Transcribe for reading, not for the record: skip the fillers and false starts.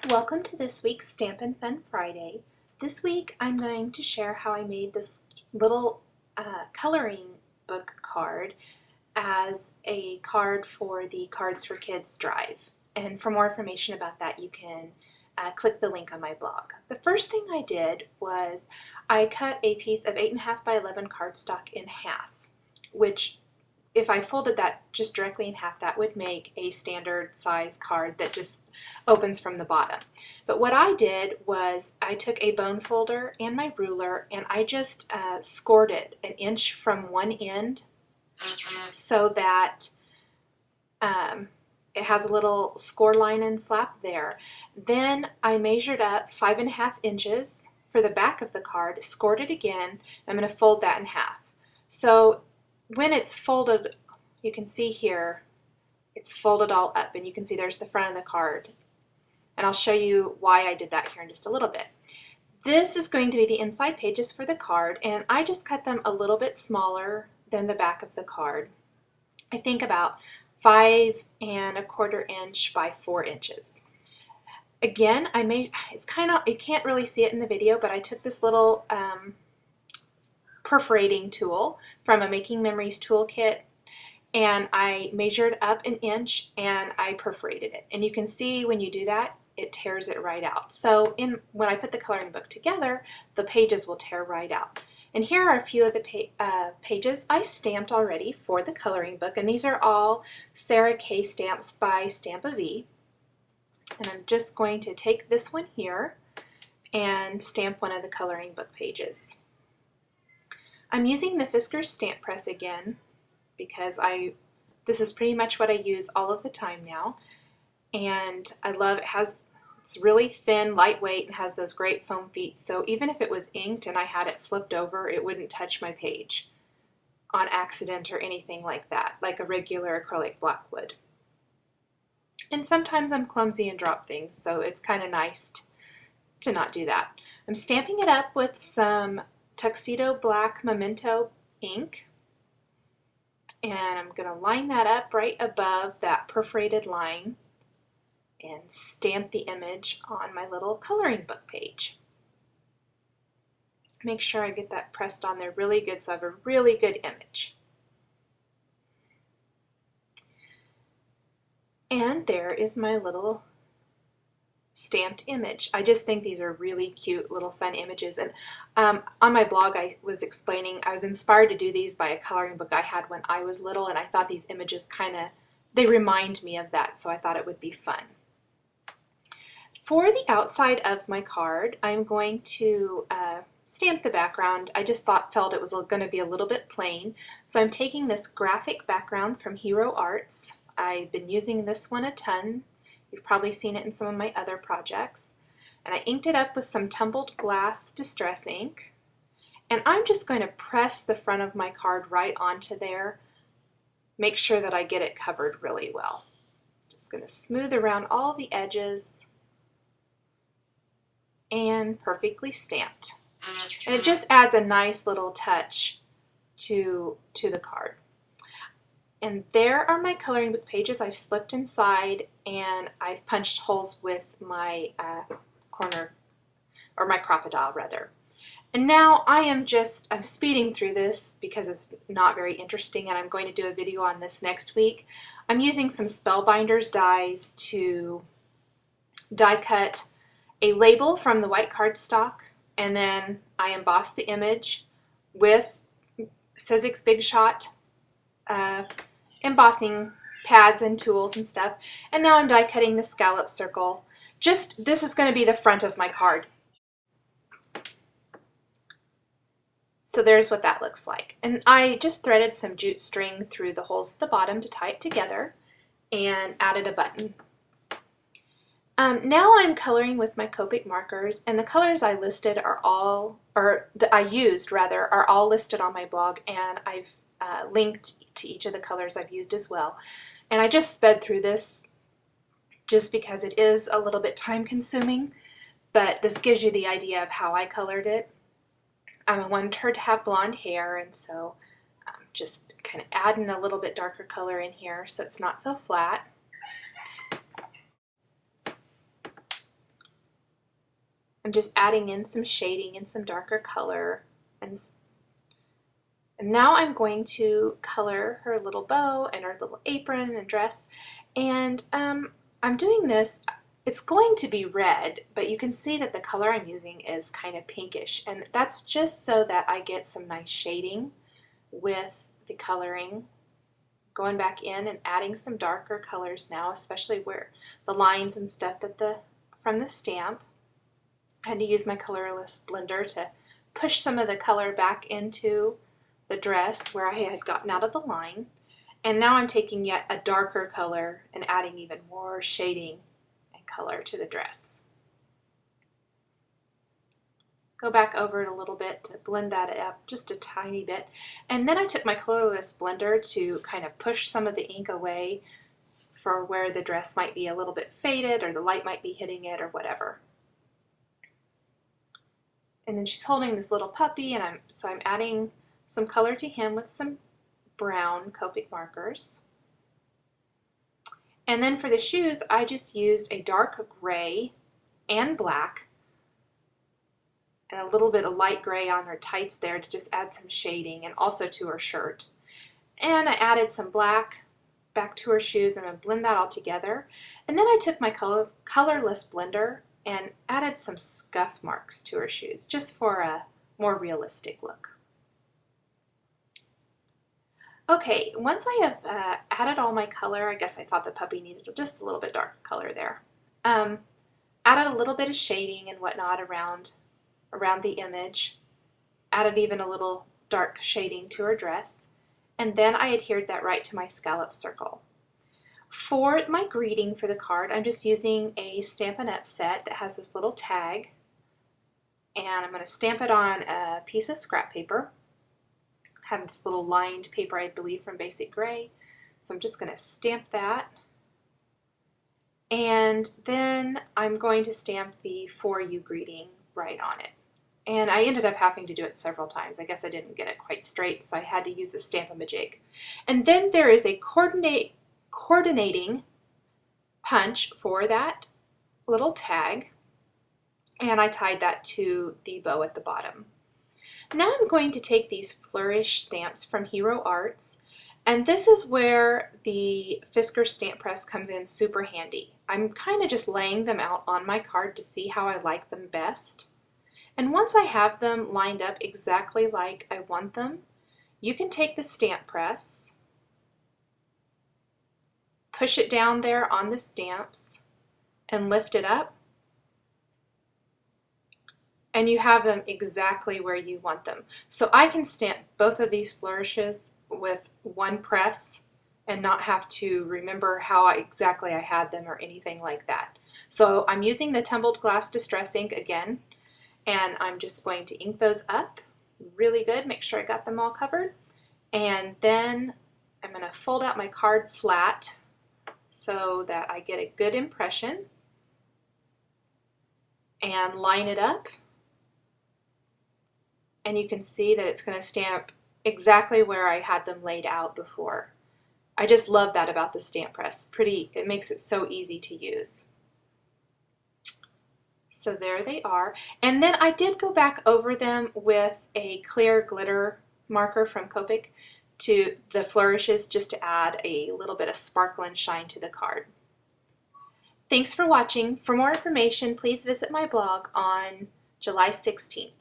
Welcome to this week's Stampin' Fun Friday. This week I'm going to share how I made this little coloring book card as a card for the Cards for Kids drive. And for more information about that you can click the link on my blog. The first thing I did was I cut a piece of 8.5 by 11 cardstock in half, which if I folded that just directly in half, that would make a standard size card that just opens from the bottom. But what I did was I took a bone folder and my ruler and I just scored it 1 inch from one end so that it has a little score line and flap there. Then I measured up 5.5 inches for the back of the card, scored it again. I'm going to fold that in half. So when it's folded, you can see here, it's folded all up and you can see there's the front of the card. And I'll show you why I did that here in just a little bit. This is going to be the inside pages for the card, and I just cut them a little bit smaller than the back of the card. I think about 5.25 inch by 4 inches. Again, I made, it's kind of, you can't really see it in the video, but I took this little perforating tool from a Making Memories toolkit and I measured up 1 inch and I perforated it. And you can see when you do that, it tears it right out. So when I put the coloring book together, the pages will tear right out. And here are a few of the pages I stamped already for the coloring book, and these are all Sarah K stamps by Stampin'. And I'm just going to take this one here and stamp one of the coloring book pages. I'm using the Fiskars stamp press again because this is pretty much what I use all of the time now, and I love it's really thin, lightweight, and has those great foam feet, so even if it was inked and I had it flipped over, it wouldn't touch my page on accident or anything like that, like a regular acrylic block would. And sometimes I'm clumsy and drop things, so it's kind of nice to not do that. I'm stamping it up with some Tuxedo Black Memento ink, and I'm going to line that up right above that perforated line and stamp the image on my little coloring book page. Make sure I get that pressed on there really good so I have a really good image. And there is my little stamped image. I just think these are really cute little fun images, and on my blog I was explaining I was inspired to do these by a coloring book I had when I was little, and I thought these images they remind me of that, so I thought it would be fun. For the outside of my card, I'm going to stamp the background. I just felt it was going to be a little bit plain, so I'm taking this graphic background from Hero Arts. I've been using this one a ton. You've probably seen it in some of my other projects. And I inked it up with some tumbled glass distress ink. And I'm just going to press the front of my card right onto there. Make sure that I get it covered really well. Just going to smooth around all the edges and perfectly stamped. And it just adds a nice little touch to the card. And there are my coloring book pages. I've slipped inside and I've punched holes with my my crocodile rather. And now I'm speeding through this because it's not very interesting, and I'm going to do a video on this next week. I'm using some Spellbinders dies to die cut a label from the white cardstock, and then I embossed the image with Sizzix Big Shot embossing pads and tools and stuff, and now I'm die cutting the scallop circle. This is going to be the front of my card. So there's what that looks like. And I just threaded some jute string through the holes at the bottom to tie it together and added a button. Now I'm coloring with my Copic markers, and the colors I listed are all listed on my blog, and I've linked to each of the colors I've used as well. And I just sped through this just because it is a little bit time consuming, but this gives you the idea of how I colored it. I wanted her to have blonde hair, and so I'm just kind of adding a little bit darker color in here so it's not so flat. I'm just adding in some shading and some darker color. And now I'm going to color her little bow and her little apron and dress. And I'm doing this, it's going to be red, but you can see that the color I'm using is kind of pinkish. And that's just so that I get some nice shading with the coloring. Going back in and adding some darker colors now, especially where the lines and stuff that from the stamp. I had to use my colorless blender to push some of the color back into the dress where I had gotten out of the line. And now I'm taking yet a darker color and adding even more shading and color to the dress. Go back over it a little bit to blend that up just a tiny bit. And then I took my colorless blender to kind of push some of the ink away for where the dress might be a little bit faded or the light might be hitting it or whatever. And then she's holding this little puppy, and I'm adding some color to him with some brown Copic markers. And then for the shoes, I just used a dark gray and black and a little bit of light gray on her tights there to just add some shading, and also to her shirt. And I added some black back to her shoes, and I'm going to blend that all together. And then I took my colorless blender and added some scuff marks to her shoes, just for a more realistic look. Okay, once I have added all my color, I guess I thought the puppy needed just a little bit darker color there. Added a little bit of shading and whatnot around the image, added even a little dark shading to her dress, and then I adhered that right to my scallop circle. For my greeting for the card, I'm just using a Stampin' Up set that has this little tag, and I'm going to stamp it on a piece of scrap paper. I have this little lined paper, I believe, from Basic Gray, so I'm just going to stamp that. And then I'm going to stamp the For You greeting right on it. And I ended up having to do it several times. I guess I didn't get it quite straight, so I had to use the Stamp-A-Majig. And then there is a coordinating punch for that little tag, and I tied that to the bow at the bottom. Now I'm going to take these flourish stamps from Hero Arts, and this is where the Fiskars stamp press comes in super handy. I'm kind of just laying them out on my card to see how I like them best. And once I have them lined up exactly like I want them, you can take the stamp press, push it down there on the stamps, and lift it up, and you have them exactly where you want them. So I can stamp both of these flourishes with one press and not have to remember how exactly I had them or anything like that. So I'm using the Tumbled Glass Distress ink again, and I'm just going to ink those up really good, make sure I got them all covered. And then I'm going to fold out my card flat so that I get a good impression, and line it up. And you can see that it's going to stamp exactly where I had them laid out before. I just love that about the stamp press. It makes it so easy to use. So there they are. And then I did go back over them with a clear glitter marker from Copic to the flourishes, just to add a little bit of sparkle and shine to the card. Thanks for watching. For more information, please visit my blog on July 16th.